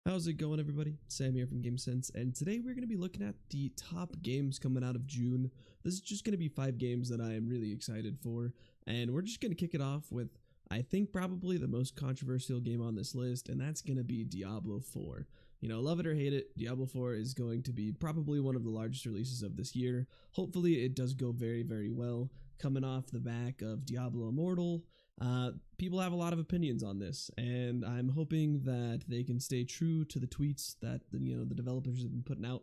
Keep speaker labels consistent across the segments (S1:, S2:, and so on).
S1: How's it going, everybody? Sam here from GameSense, and today we're going to be looking at the top games coming out of June. This is just going to be 5 games that I am really excited for, and we're just going to kick it off with, I think, probably the most controversial game on this list, and that's going to be Diablo 4. You know, love it or hate it, Diablo 4 is going to be probably one of the largest releases of this year. Hopefully it does go very, very well, coming off the back of Diablo Immortal. People have a lot of opinions on this, and I'm hoping that they can stay true to the tweets that the developers have been putting out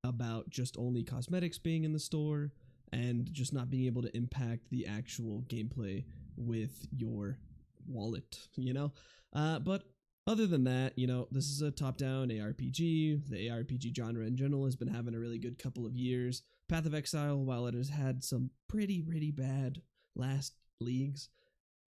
S1: about just only cosmetics being in the store and just not being able to impact the actual gameplay with your wallet, but other than that, this is a top-down ARPG. The ARPG genre in general has been having a really good couple of years. Path of Exile, while it has had some pretty bad last leagues,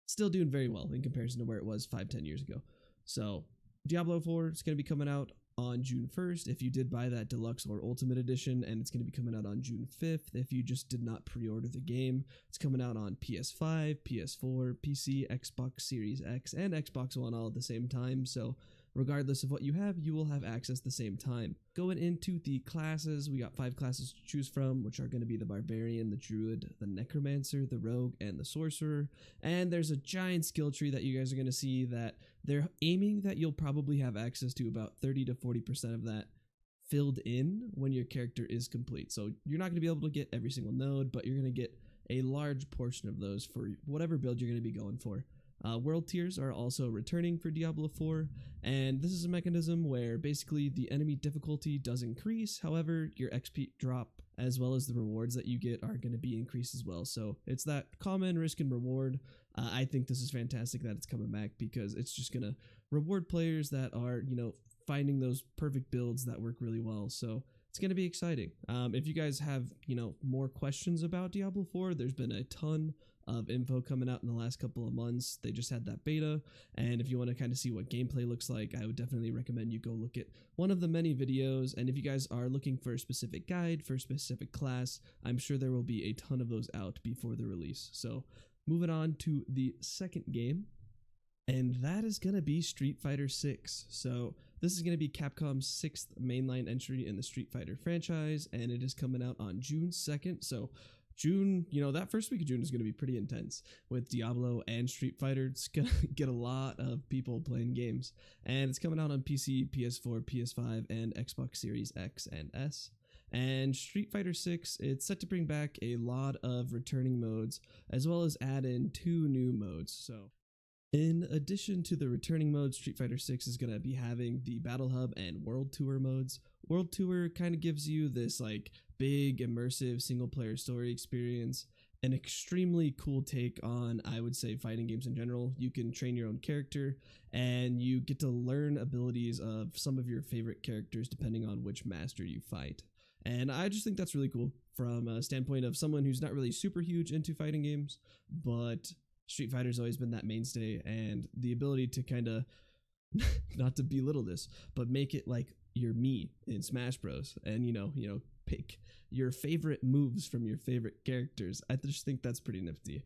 S1: still doing very well in comparison to where it was 5-10 years ago. So Diablo 4 is going to be coming out on June 1st if you did buy that deluxe or ultimate edition, and it's going to be coming out on June 5th if you just did not pre-order the game. It's coming out on PS5, PS4, PC, Xbox Series X, and Xbox One all at the same time, so regardless of what you have, you will have access at the same time. Going into the classes, we got 5 classes to choose from, which are going to be the Barbarian, the Druid, the Necromancer, the Rogue, and the Sorcerer. And there's a giant skill tree that you guys are going to see that they're aiming that you'll probably have access to about 30 to 40% of that filled in when your character is complete. So you're not going to be able to get every single node, but you're going to get a large portion of those for whatever build you're going to be going for. World tiers are also returning for Diablo 4, and this is a mechanism where basically the enemy difficulty does increase, however your XP drop as well as the rewards that you get are going to be increased as well. So it's that common risk and reward. I think this is fantastic that it's coming back because it's just going to reward players that are, finding those perfect builds that work really well. So it's going to be exciting. If you guys have, more questions about Diablo 4, there's been a ton of info coming out in the last couple of months. They just had that beta, and if you want to kind of see what gameplay looks like, I would definitely recommend you go look at one of the many videos. And if you guys are looking for a specific guide for a specific class, I'm sure there will be a ton of those out before the release. So moving on to the second game, and that is going to be Street Fighter 6. So this is going to be Capcom's 6th mainline entry in the Street Fighter franchise, and it is coming out on June 2nd. So June, that first week of June is going to be pretty intense with Diablo and Street Fighter. It's going to get a lot of people playing games, and it's coming out on PC, PS4, PS5, and Xbox Series X and S. And Street Fighter 6, it's set to bring back a lot of returning modes, as well as add in 2 new modes. So in addition to the returning modes, Street Fighter 6 is going to be having the Battle Hub and World Tour modes. World Tour kind of gives you this big immersive single player story experience, an extremely cool take on, I would say, fighting games in general. You can train your own character and you get to learn abilities of some of your favorite characters depending on which master you fight. And I just think that's really cool from a standpoint of someone who's not really super huge into fighting games, but Street Fighter's always been that mainstay, and the ability to kind of not to belittle this, but make it like your me in Smash Bros. And pick your favorite moves from your favorite characters. I just think that's pretty nifty.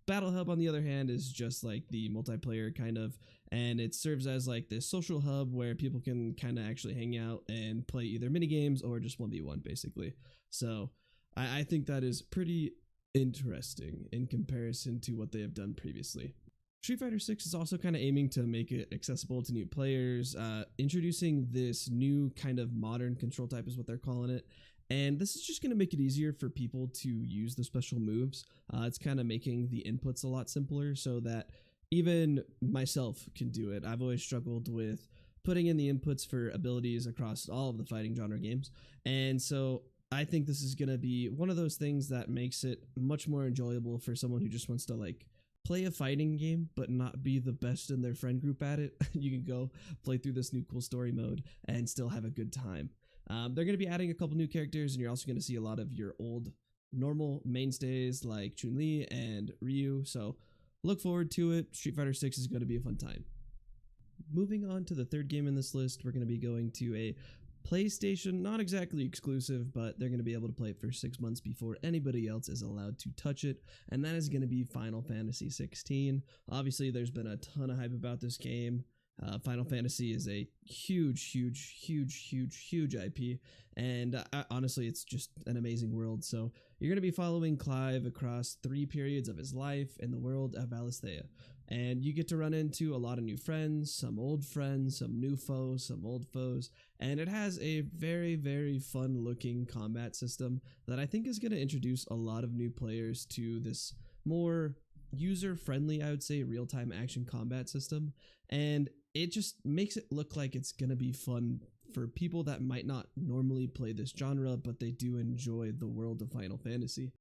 S1: Battle Hub, on the other hand, is just like the multiplayer kind of, and it serves as like this social hub where people can kind of actually hang out and play either mini games or just 1v1 basically. So I think that is pretty interesting in comparison to what they have done previously. Street Fighter 6 is also kind of aiming to make it accessible to new players, introducing this new kind of modern control type is what they're calling it. And this is just going to make it easier for people to use the special moves. It's kind of making the inputs a lot simpler so that even myself can do it. I've always struggled with putting in the inputs for abilities across all of the fighting genre games. And so I think this is going to be one of those things that makes it much more enjoyable for someone who just wants to play a fighting game but not be the best in their friend group at it. You can go play through this new cool story mode and still have a good time. They're going to be adding a couple new characters, and you're also going to see a lot of your old normal mainstays like Chun-Li and Ryu, so look forward to it. Street Fighter 6 is going to be a fun time. Moving on to the third game in this list, we're going to be going to a PlayStation, not exactly exclusive, but they're going to be able to play it for 6 months before anybody else is allowed to touch it, and that is going to be Final Fantasy 16. Obviously, there's been a ton of hype about this game. Final Fantasy is a huge IP, and honestly, it's just an amazing world. So you're going to be following Clive across 3 periods of his life in the world of Valisthea, and you get to run into a lot of new friends, some new foes, some old foes, and it has a very fun looking combat system that I think is going to introduce a lot of new players to this more user friendly, I would say, real time action combat system. And it just makes it look like it's going to be fun for people that might not normally play this genre, but they do enjoy the world of Final Fantasy.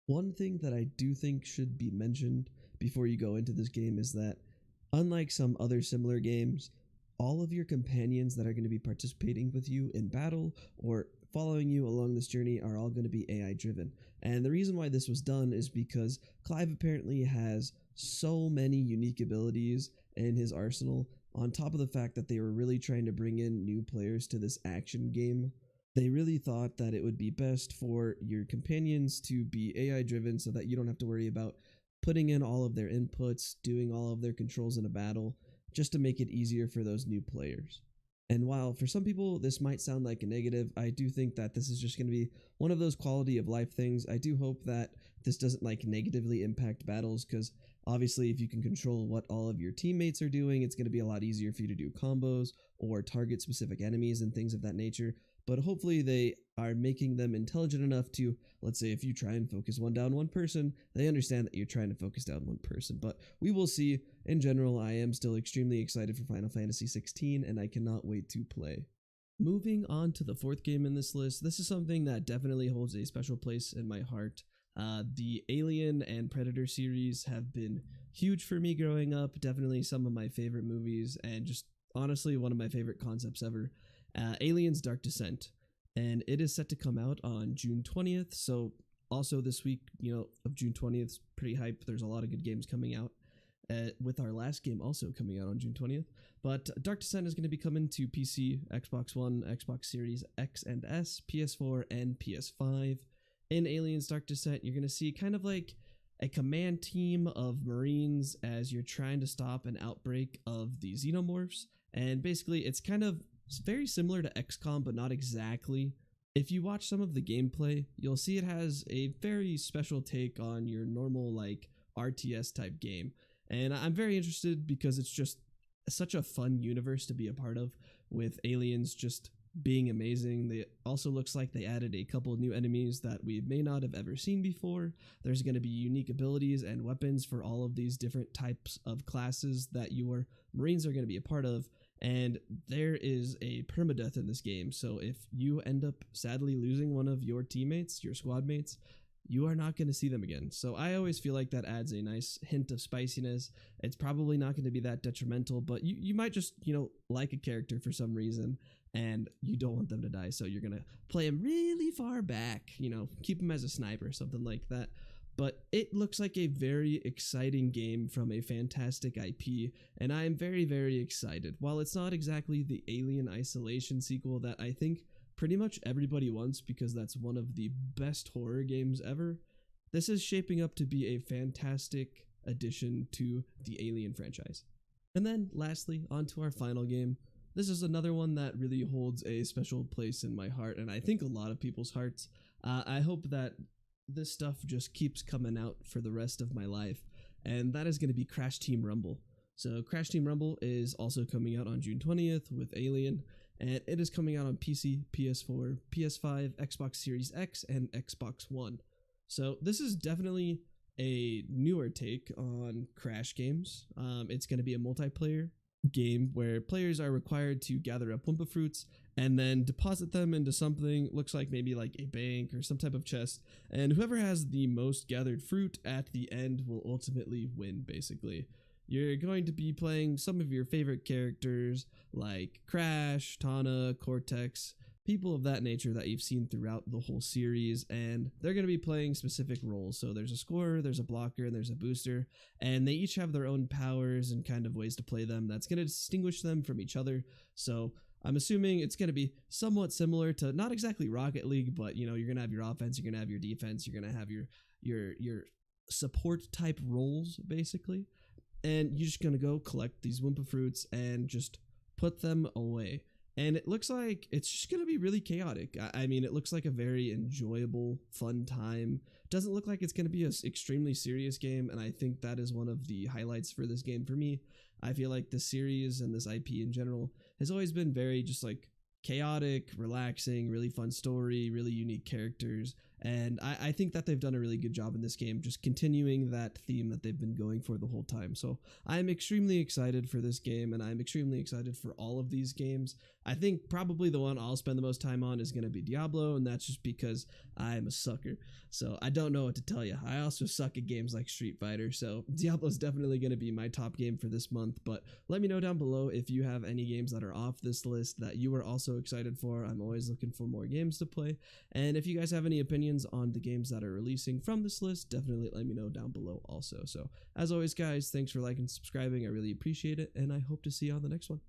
S1: One thing that I do think should be mentioned before you go into this game is that, unlike some other similar games, all of your companions that are going to be participating with you in battle or following you along this journey are all going to be AI driven. And the reason why this was done is because Clive apparently has so many unique abilities in his arsenal, on top of the fact that they were really trying to bring in new players to this action game. They really thought that it would be best for your companions to be AI driven so that you don't have to worry about putting in all of their inputs, doing all of their controls in a battle, just to make it easier for those new players. And while for some people this might sound like a negative, I do think that this is just going to be one of those quality of life things. I do hope that this doesn't negatively impact battles, because obviously if you can control what all of your teammates are doing, it's going to be a lot easier for you to do combos or target specific enemies and things of that nature. But hopefully they are making them intelligent enough to, let's say if you try and focus one person, they understand that you're trying to focus down one person. But we will see. In general, I am still extremely excited for Final Fantasy 16, and I cannot wait to play. Moving on to the 4th game in this list, this is something that definitely holds a special place in my heart. The Alien and Predator series have been huge for me growing up, definitely some of my favorite movies, and just honestly one of my favorite concepts ever. Aliens Dark Descent, and it is set to come out on June 20th, so also this week, of June 20th is pretty hype. There's a lot of good games coming out, with our last game also coming out on June 20th. But Dark Descent is going to be coming to PC, Xbox One, Xbox Series X and S, PS4, and PS5. In Aliens Dark Descent, you're going to see kind of like a command team of Marines as you're trying to stop an outbreak of the Xenomorphs, and basically it's kind of very similar to XCOM, but not exactly. If you watch some of the gameplay, you'll see it has a very special take on your normal RTS type game. And I'm very interested because it's just such a fun universe to be a part of, with aliens just being amazing. They also looks like they added a couple new enemies that we may not have ever seen before. There's going to be unique abilities and weapons for all of these different types of classes that your Marines are going to be a part of. And there is a permadeath in this game, so if you end up sadly losing one of your teammates, your squad mates, you are not going to see them again. So I always feel like that adds a nice hint of spiciness. It's probably not going to be that detrimental, but you might just, like a character for some reason, and you don't want them to die, so you're going to play him really far back, keep him as a sniper or something like that. But it looks like a very exciting game from a fantastic IP, and I am very excited. While it's not exactly the Alien Isolation sequel that I think pretty much everybody wants because that's one of the best horror games ever, this is shaping up to be a fantastic addition to the Alien franchise. And then lastly, on to our final game. This is another one that really holds a special place in my heart, and I think a lot of people's hearts. I hope that this stuff just keeps coming out for the rest of my life, and that is going to be Crash Team Rumble. So Crash Team Rumble is also coming out on June 20th with Alien, and it is coming out on PC, PS4, PS5, Xbox Series X, and Xbox One. So this is definitely a newer take on Crash games. It's going to be a multiplayer game where players are required to gather up Wumpa fruits and then deposit them into something, looks like maybe like a bank or some type of chest, and whoever has the most gathered fruit at the end will ultimately win, basically. You're going to be playing some of your favorite characters like Crash, Tawna, Cortex, people of that nature that you've seen throughout the whole series, and they're going to be playing specific roles. So there's a scorer, there's a blocker, and there's a booster, and they each have their own powers and kind of ways to play them that's going to distinguish them from each other. So I'm assuming it's going to be somewhat similar to, not exactly Rocket League, but you're going to have your offense, you're going to have your defense, you're going to have your support type roles, basically. and you're just gonna go collect these Wumpa fruits and just put them away. And it looks like it's just gonna be really chaotic. I mean, it looks like a very enjoyable, fun time. Doesn't look like it's gonna be an extremely serious game, and I think that is one of the highlights for this game for me. I feel like the series and this IP in general has always been very just like chaotic, relaxing, really fun story, really unique characters. And I think that they've done a really good job in this game, just continuing that theme that they've been going for the whole time. So I'm extremely excited for this game, and I'm extremely excited for all of these games. I think probably the one I'll spend the most time on is going to be Diablo, and that's just because I'm a sucker. So I don't know what to tell you. I also suck at games like Street Fighter, so Diablo is definitely going to be my top game for this month. But let me know down below if you have any games that are off this list that you are also excited for. I'm always looking for more games to play. And if you guys have any opinions on the games that are releasing from this list, definitely let me know down below also. So as always, guys, thanks for liking and subscribing. I really appreciate it, and I hope to see you on the next one.